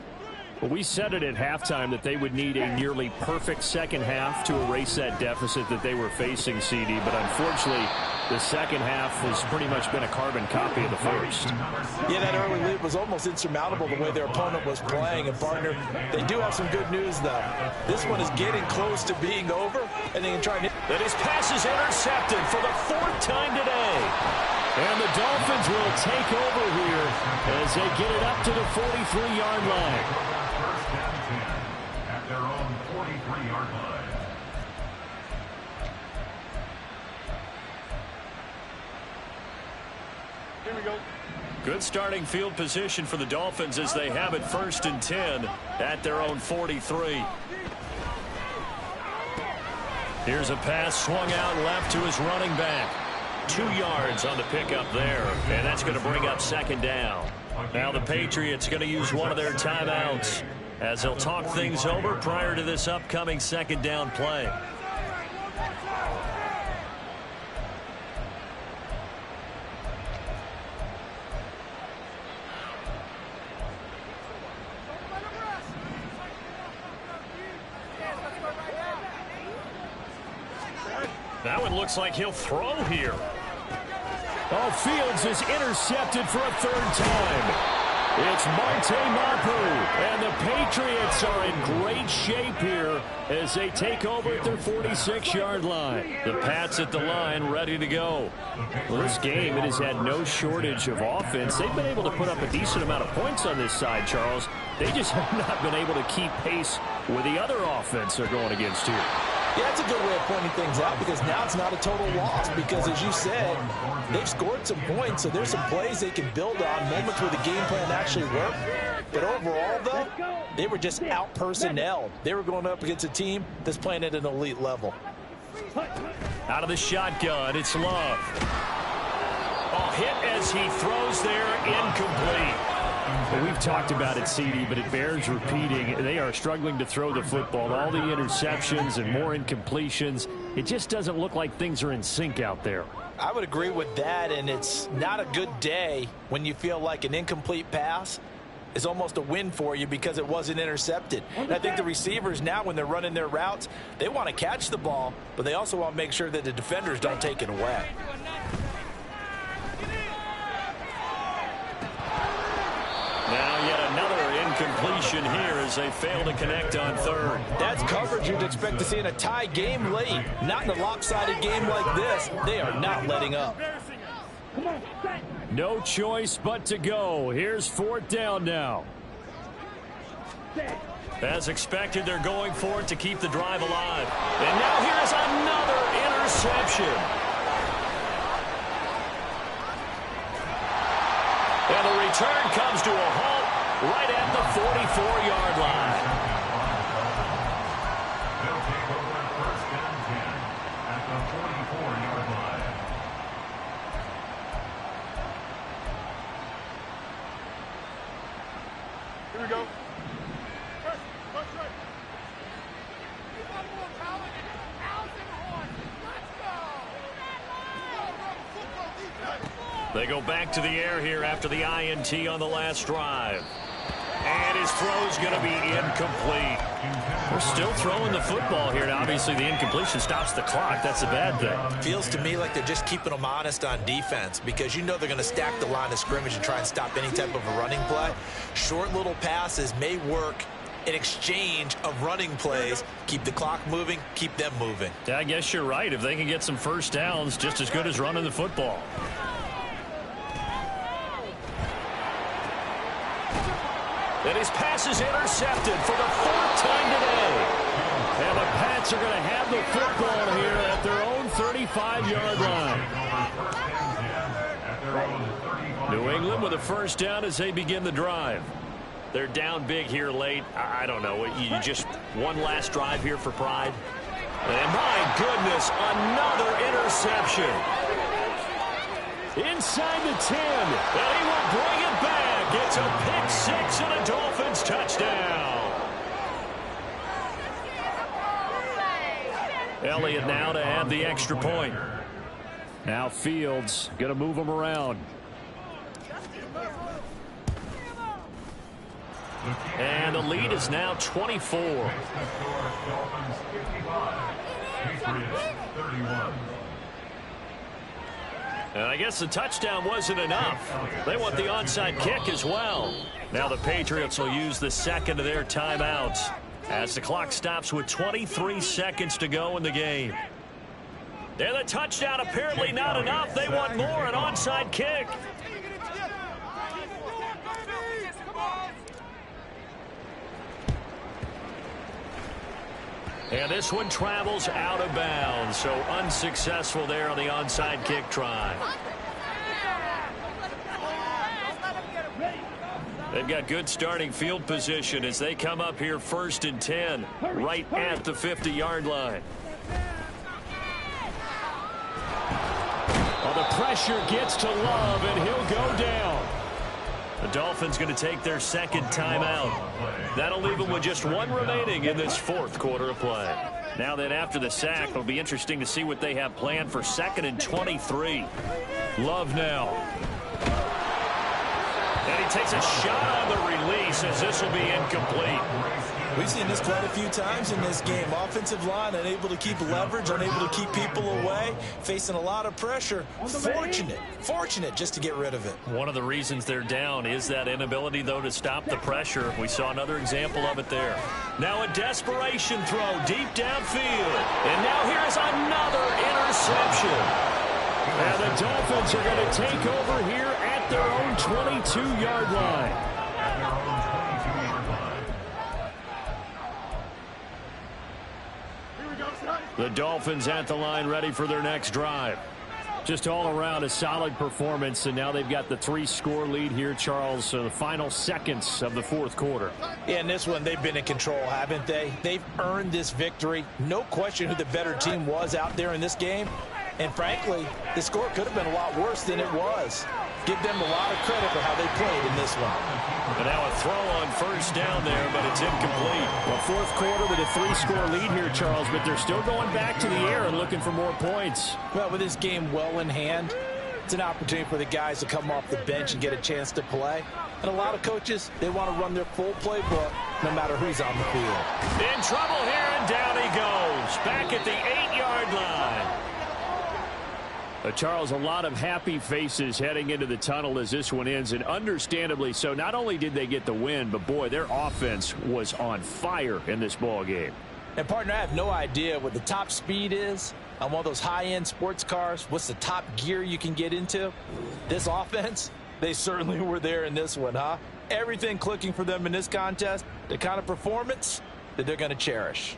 Well, we said it at halftime that they would need a nearly perfect second half to erase that deficit that they were facing, CD. But unfortunately, the second half has pretty much been a carbon copy of the first. Yeah, that early lead was almost insurmountable the way their opponent was playing. And, partner, they do have some good news, though. This one is getting close to being over, and they can try and... And his pass is intercepted for the 4th time today. And the Dolphins will take over here as they get it up to the 43-yard line. 1st and 10 at their own 43-yard line. Here we go. Good starting field position for the Dolphins as they have it 1st and 10 at their own 43. Here's a pass swung out left to his running back. 2 yards on the pickup there, and that's going to bring up 2nd down. Now the Patriots going to use one of their timeouts as they'll talk things over prior to this upcoming 2nd down play. That one looks like he'll throw here. Oh, Fields is intercepted for a 3rd time. It's Marte Mapu, and the Patriots are in great shape here as they take over at their 46-yard line. The Pats at the line ready to go. Well, this game, it has had no shortage of offense. They've been able to put up a decent amount of points on this side, Charles. They just have not been able to keep pace with the other offense they're going against here. Yeah, that's a good way of pointing things out because now it's not a total loss because, as you said, they've scored some points, so there's some plays they can build on, moments where the game plan actually worked. But overall, though, they were just out-personnelled. They were going up against a team that's playing at an elite level. Out of the shotgun, it's Love. Oh, hit as he throws there, incomplete. Well, we've talked about it, CD, but it bears repeating. They are struggling to throw the football. All the interceptions and more incompletions. It just doesn't look like things are in sync out there. I would agree with that, and it's not a good day when you feel like an incomplete pass is almost a win for you because it wasn't intercepted. And I think the receivers now, when they're running their routes, they want to catch the ball, but they also want to make sure that the defenders don't take it away. Now yet another incompletion here as they fail to connect on third. That's coverage you'd expect to see in a tie game late. Not in a lopsided game like this. They are not letting up. No choice but to go. Here's fourth down now. As expected, they're going for it to keep the drive alive. And now here's another interception. And the return comes to a halt right at the 44-yard line. They'll take over first and 10 at the 44-yard line. Here we go. They go back to the air here after the INT on the last drive. And his throw's going to be incomplete. We're still throwing the football here. Now, obviously, the incompletion stops the clock. That's a bad thing. Feels to me like they're just keeping them honest on defense because you know they're going to stack the line of scrimmage and try and stop any type of a running play. Short little passes may work in exchange of running plays. Keep the clock moving, keep them moving. Yeah, I guess you're right. If they can get some first downs, just as good as running the football. And his pass is intercepted for the fourth time today. And the Pats are going to have the football here at their own 35-yard line. New England with a first down as they begin the drive. They're down big here late. I don't know. You just one last drive here for pride. And my goodness, another interception. Inside the 10. And he will bring it back. It's a pick six and a Dolphins touchdown. Elliott now to add the extra point. Now Fields going to move him around. And the lead is now 24. Dolphins 55, Patriots 31. And I guess the touchdown wasn't enough. They want the onside kick as well. Now the Patriots will use the second of their timeouts as the clock stops with 23 seconds to go in the game. And the touchdown apparently not enough. They want more, an onside kick. And this one travels out of bounds, so unsuccessful there on the onside kick try. They've got good starting field position as they come up here first and 10, right at the 50-yard line. Well, the pressure gets to Love, and he'll go down. The Dolphins going to take their second timeout. That'll leave them with just one remaining in this fourth quarter of play. Now then, after the sack, it'll be interesting to see what they have planned for second and 23. Love now. And he takes a shot on the release as this will be incomplete. We've seen this quite a few times in this game. Offensive line unable to keep leverage, unable to keep people away, facing a lot of pressure. Fortunate just to get rid of it. One of the reasons they're down is that inability, though, to stop the pressure. We saw another example of it there. Now a desperation throw deep downfield. And now here's another interception. And the Dolphins are going to take over here at their own 22-yard line. The Dolphins at the line ready for their next drive. Just all around a solid performance, and now they've got the 3-score lead here, Charles, so the final seconds of the fourth quarter. Yeah, in this one, they've been in control, haven't they? They've earned this victory. No question who the better team was out there in this game. And frankly, the score could have been a lot worse than it was. Give them a lot of credit for how they played in this one. But now a throw on first down there, but it's incomplete. Well, fourth quarter with a 3-score lead here, Charles, but they're still going back to the air and looking for more points. Well, with this game well in hand, it's an opportunity for the guys to come off the bench and get a chance to play. And a lot of coaches, they want to run their full playbook no matter who's on the field. In trouble here, and down he goes. Back at the 8-yard line. Charles, a lot of happy faces heading into the tunnel as this one ends, and understandably so. Not only did they get the win, but, boy, their offense was on fire in this ball game. And, partner, I have no idea what the top speed is on one of those high-end sports cars. What's the top gear you can get into? This offense, they certainly were there in this one, huh? Everything clicking for them in this contest, the kind of performance that they're going to cherish.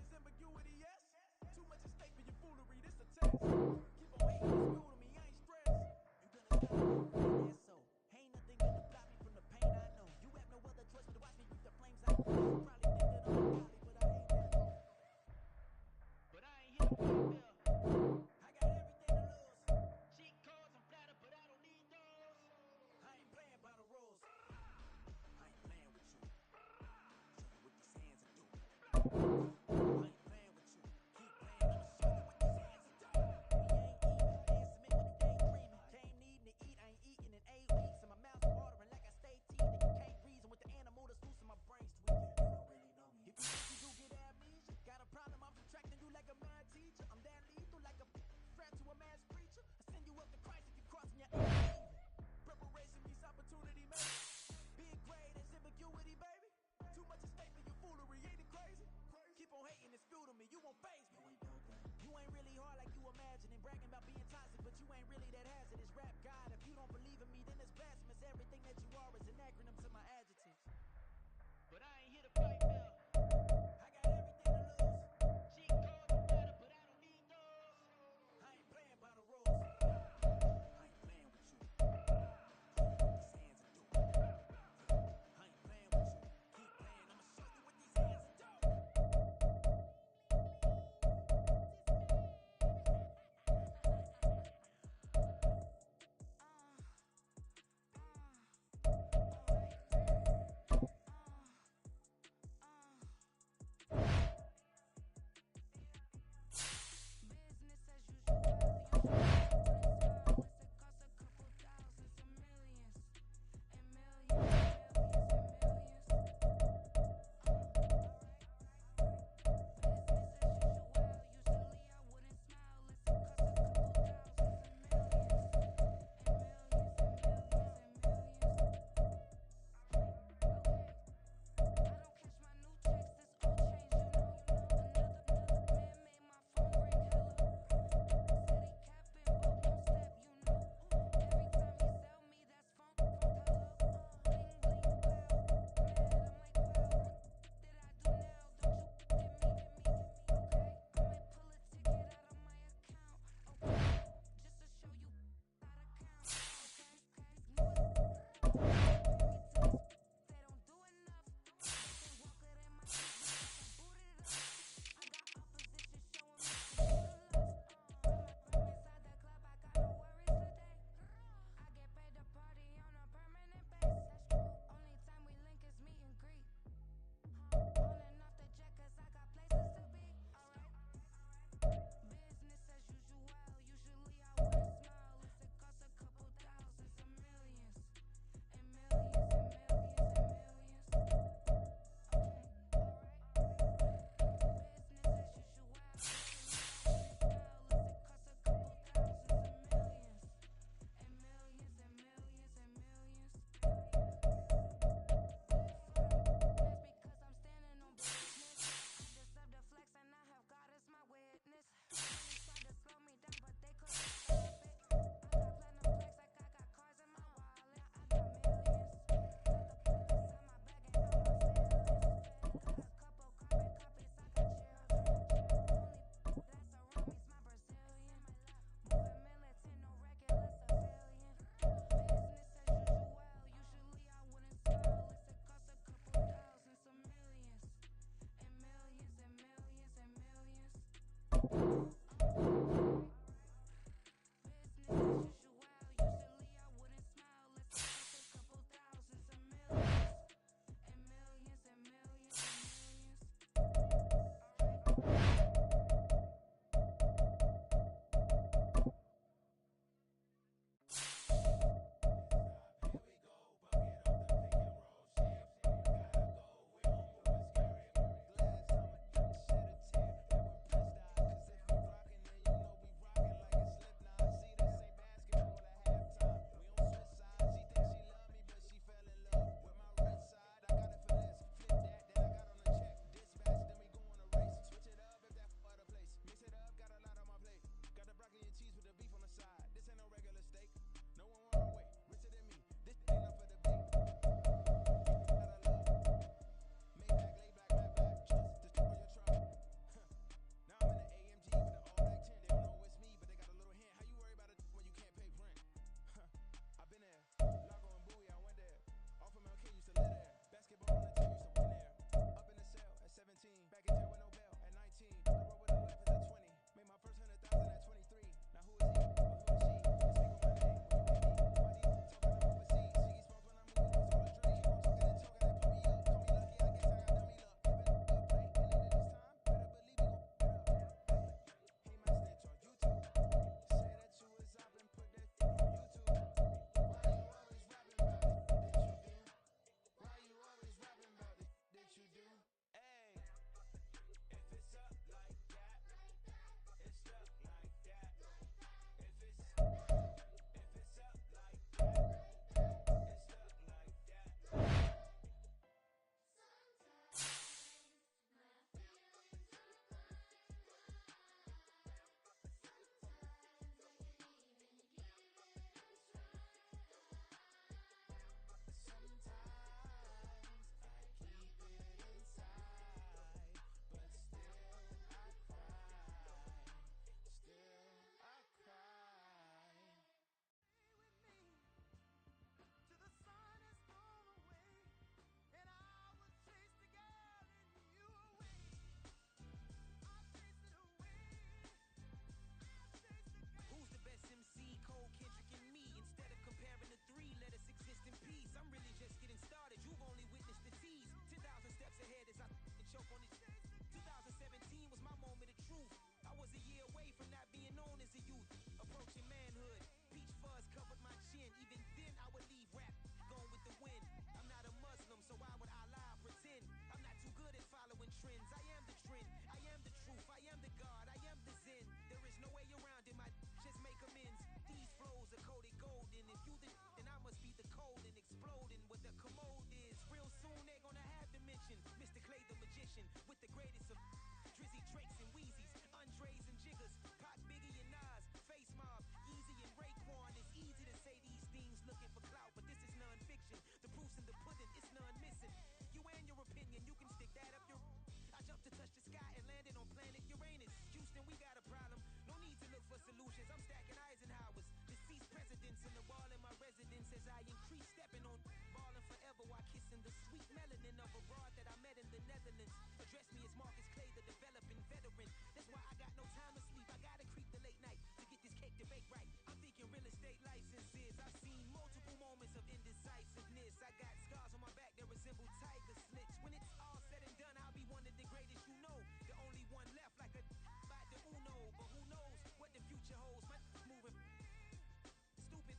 is ambiguity, yes. Too much at stake for your foolery, this a test. Keep on hating, it's cool to me, I ain't stressed. You gonna stop me, ain't that so? Ain't nothing gonna block me from the pain I know. You have no other choice but to watch me reap the flames I know. You probably think that I'm a golly, but I ain't that. But I ain't here to play fair. I got everything to lose. Cheat codes, I'm flattered, but I don't need those. I ain't playing by the rules. I ain't playing with you. Show you what these hands will do. I ain't playing with you. Keep playing, I'ma show you what these hands will do. We ain't even dancing when you daydreaming. Came needing to eat, I ain't eating in 8 weeks. And my mouth's watering like I stay teething. You can't reason with the animal that's loose in my brain's tweaking. You don't really know me. If you think you do get amnesia, got a problem, I'm subtracting you like a mad teacher. I'm that lethal like a threat to a mass preacher. I send you up to Christ if you crossing your ain't even. Preparation means opportunity, maybe. Big grade is ambiguity, baby. Too much at stake for your foolery, ain't it crazy? Keep on hating, it's fuel to me, you won't faze me. You ain't really hard like you imagining. Bragging about being toxic, but you ain't really that hazardous. Rap God, if you don't believe in me, then it's blasphemous. Everything that you are is an acronym to my adjectives. But I ain't here to fight fair. I got everything to lose. Cheat codes are better, but I don't need those. I ain't playing by the rules. I ain't playing with you. Show you what these hands will do. I ain't playing with you. Keep playing, I'ma show you what these hands will do. Business as usual. Unless it costs a couple thousands of millions and millions and millions and millions. Business as usual. Usually I wouldn't smile unless it costs a couple thousands of millions and millions and millions and millions. Okay. I don't cash my new checks, this old change, you know. Another man made my phone ring, hello. Said he capping, but won't step, you know. Every time he sell me, that's phone, hello. Bling, bling, blow. Mad, I'm like, wow, what did I do now? Don't you at me, okay? I might pull a ticket out of my account, okay? Just to show you how to count, okay? These niggas compare me to these, they don't do enough. They walk it in my teeth, I can boot it up. I got opposition showing me some good love. From inside the club, I got no worries today. I get paid to party on a permanent basis. That's true. Only time we link is meet and greet. On and off the jet, cause I got places to be. Alright. Business as usual. Usually I wouldn't smile unless it costs a couple thousands of millions and millions and millions and millions. Okay, alright. Business as usual. Usually I wouldn't smile unless it costs a couple thousands of millions and millions and millions and millions. That's because I'm standing on business. I deserve the flex and I have God as my witness. Police tried to slow me down, but they couldn't stop it. I got platinum plaques like I got cars in my wallet. I got millions. Got the put inside my bag and all my feelings. Got a couple carbon copies, I got children. Only that's around me's my Brazilian. Moving militant, no regular civilian. Business as usual. Usually I wouldn't smile unless it costs a couple thousands of millions and millions and millions and millions. Business as usual. Usually I wouldn't smile unless it costs a couple thousands of millions and millions and millions and millions. Here we go, bucket off the pick and roll shit. Gotta go, we don't move it scary. Glass, I'm a shit a tear. And we're blessed out, cause if we ride away from not being known as a youth. Approaching manhood, peach fuzz covered my chin. Even then I would leave rap going with the wind. I'm not a Muslim, so why would I lie or pretend? I'm not too good at following trends. I am the trend, I am the truth, I am the God, I am the Zen. There is no way around it, my just make amends. These flows are coated golden. If you the then I must be the cold and exploding what the commode is. Real soon they're gonna have to mention Mr. Clay the magician with the greatest of Drizzy Drakes and Wheezies, Andres and Jiggers, Pac, Biggie and Nas, Face Mob, Easy and Raekwon. It's easy to say these things looking for clout, but this is non-fiction. The proof's in the pudding, it's none missing. You and your opinion, you can stick that up your... I jumped to touch the sky and landed on planet Uranus. Houston, we got a problem. No need to look for solutions. I'm stacking Eisenhowers. Deceased presidents in the wall in my residence as I increase stepping on balling forever while kissing the sweet melanin of a broad that I met in the Netherlands. Address me as Marcus Clay, the developing veteran. That's why I got no time to sleep. I gotta creep the late night to get this cake to bake right. I'm thinking real estate licenses. I've seen multiple moments of indecisiveness. I got scars on my back that resemble tiger slits. When it's all said and done, I'll be one of the greatest you know. The only one left like a by the Uno. But who knows what the future holds. My moving stupid.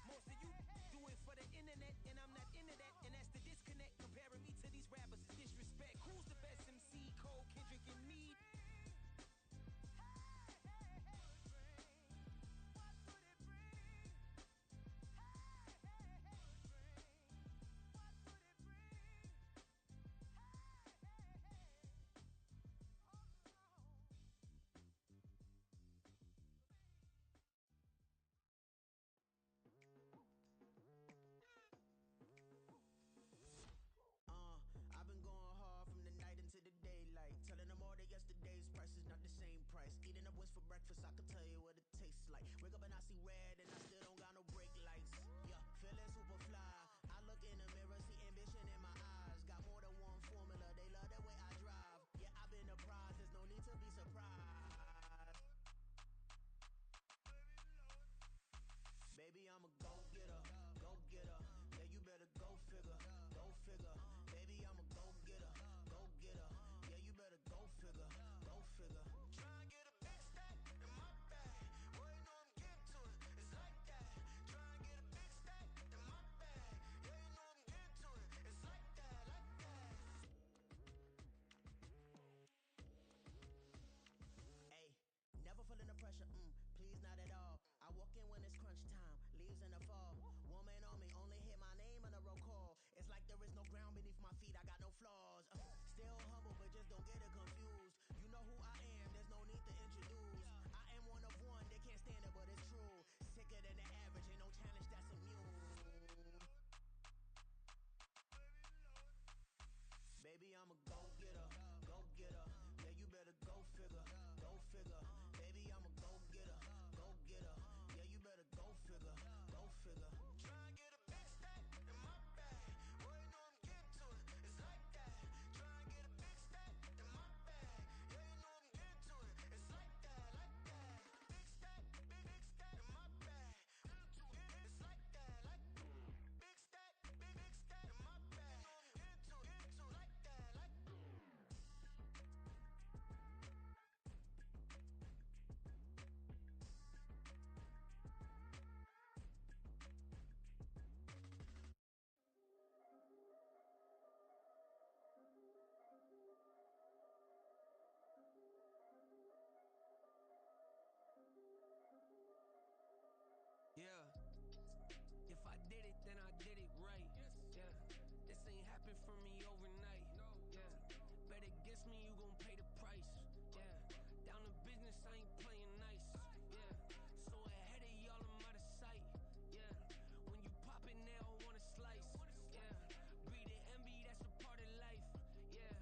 Most of you do it for the internet, and I'm not into that. And that's the disconnect. Comparing me to these rappers is disrespect. Who's the best MC? Cole, Kendrick, and me? I've been going hard from the night into the daylight, telling them all that yesterday's price is not the same price. Eating up wings for breakfast, I can tell you what it tastes like. Wake up and I see red and I still don't got no brake lights. Yeah, feeling super fly. I look in the mirror, see ambition in my eyes. Got more than one formula, they love the way I drive. Yeah, I've been a prize, there's no need to be surprised. Baby, I'm a go-getter, go-getter. Yeah, you better go figure, go figure. Baby, I'm a go-getter, go-getter. Yeah, you better go figure, go figure. Try and get a big stack in my bag. Boy, you know I'm getting to it, it's like that. Try and get a big stack in my bag. Yeah, you know I'm getting to it, it's like that, like that. Ay, never feeling the pressure, please not at all. I walk in when it's crunch time, leaves in the fall. Woman on me, only hit my name on a roll call. It's like there is no ground beneath my feet, I got no flaws. Still humble, but just don't get it confused. You know who I am, there's no need to introduce. I am one of one, they can't stand it, but it's true. Sicker than the average, ain't no challenge that's immune. Baby, I'm a go-getter, go-getter. Yeah, you better go figure, go figure. Baby, I'm a go-getter, go-getter. Yeah, you better go figure, go figure. Try and get a big stack in my bag. Boy, you know I'm getting to it, it's like that. Try and get a big stack in my bag. Yeah, you know I'm getting to it, it's like that, like that. Big stack, big stack in my bag. It's like that, like big stack, big stack in my bag. You know I'm getting to it, like that, like. Yeah. If I did it, then I did it right. Yeah. This ain't happened for me overnight. Yeah. Bet against me, you gon' pay the price. Yeah. Down to business, I ain't playing nice. Yeah. So ahead of y'all, I'm out of sight. Yeah. When you pop it, they don't wanna slice. Yeah. Greed and envy, that's a part of life. Yeah.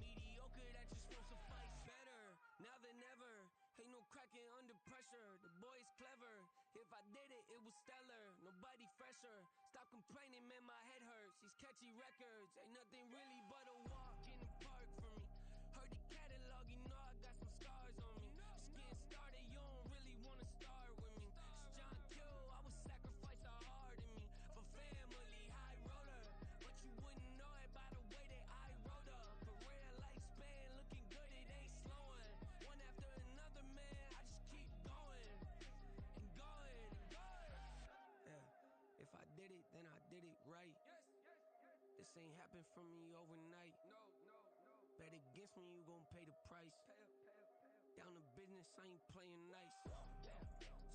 Mediocre, that just won't suffice. Better now than ever. Ain't no cracking under pressure. The boy's clever. If I did it, it was stellar. Nobody fresher. Stop complaining, man, my head hurts. These catchy records ain't nothing really but a walk in the park for me. Heard the catalog, you know I got some scars on me. Just getting started, you don't really wanna start with me. It's John Kill, I would sacrifice a heart in me for family, high roller. But you wouldn't know it by the way that I wrote up. Career lifespan looking good, it ain't slowing. One after another, man, I just from me overnight. No. Bet against me, you gon' pay the price. Down to business, I ain't playing nice.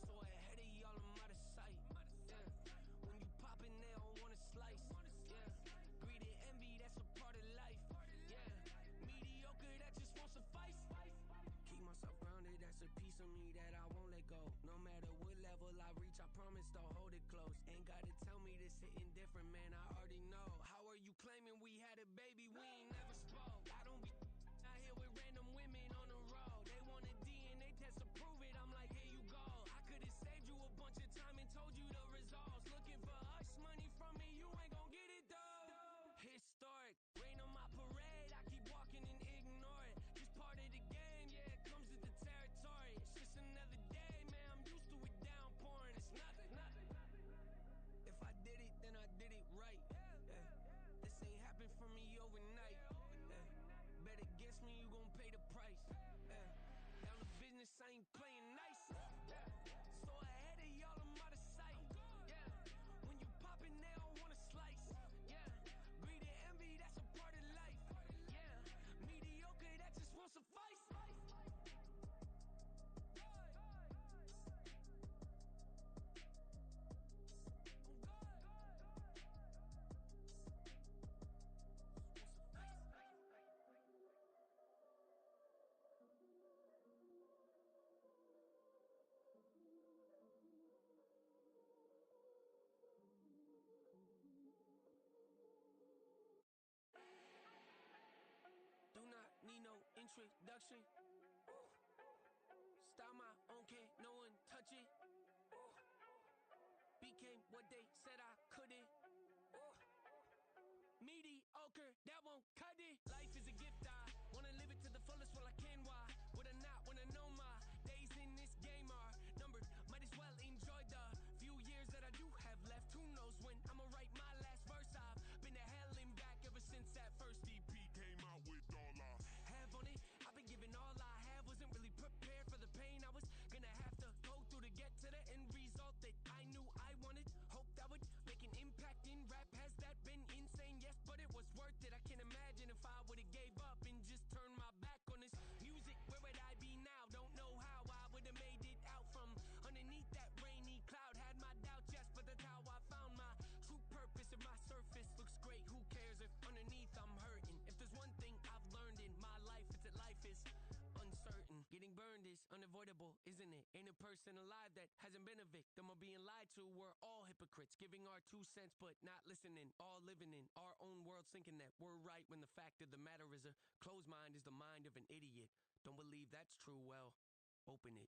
So ahead of y'all, I'm out of sight. When you poppin', they don't wanna slice. Greed and envy, that's a part of life. Mediocre, that just won't suffice. Keep myself grounded, that's a piece of me that I won't let go. No matter what level I reach, I promise to hold it close. Ain't gotta tell me this hitting different, man, I already know. How are you claiming we had a baby, we ain't never spoke? I don't be out here with random women on the road. They want a DNA test to prove it, I'm like, here you go. I could've saved you a bunch of time and told you the results. Looking for hush money from me, you ain't gon' get it though. Historic, rain on my parade, I keep walking and ignore it. Just part of the game, yeah, it comes with the territory. It's just another day, man, I'm used to it downpouring. It's nothing. If I did it, then I did it right. This ain't happened for me overnight. Bet against me, you gon' pay the price. Down to business, I ain't playing nice. So ahead of y'all, I'm out of sight. When you poppin', they don't wanna slice. Greed and envy, that's a part of life. Mediocre, that just won't suffice. Do not need no introduction. Style my own, can't no one touch it. Became what they said I couldn't. Mediocre, that won't cut it. Life is a gift, I wanna live it to the fullest while I can. Why would I not wanna know my days in this game are numbered? Might as well enjoy the few years that I do have left. Who knows when I'ma write my last verse? I've been to hell and back ever since that first EP came out with all I have on it. I've been giving all I have, wasn't really prepared for the pain I was gonna have to go through to get to the end result that I knew I wanted. Hope that would make an impact in rap. Has that been insane? Yes, but it was worth it. I can't imagine if I would've gave up and just turned my back on this music. Where would I be now? Don't know how I would've made it out from underneath that rainy cloud. Had my doubts, yes, but that's how I found my true purpose. If my surface looks great, who cares if underneath I'm hurting? If there's one thing I've learned in my life, it's that life is uncertain. Getting burned is unavoidable, isn't it? Ain't a person alive that hasn't been a victim of being lied to. We're all hypocrites, giving our 2 cents but not listening. All living in our own world, thinking that we're right when the fact of the matter is a closed mind is the mind of an idiot. Don't believe that's true, well, open it.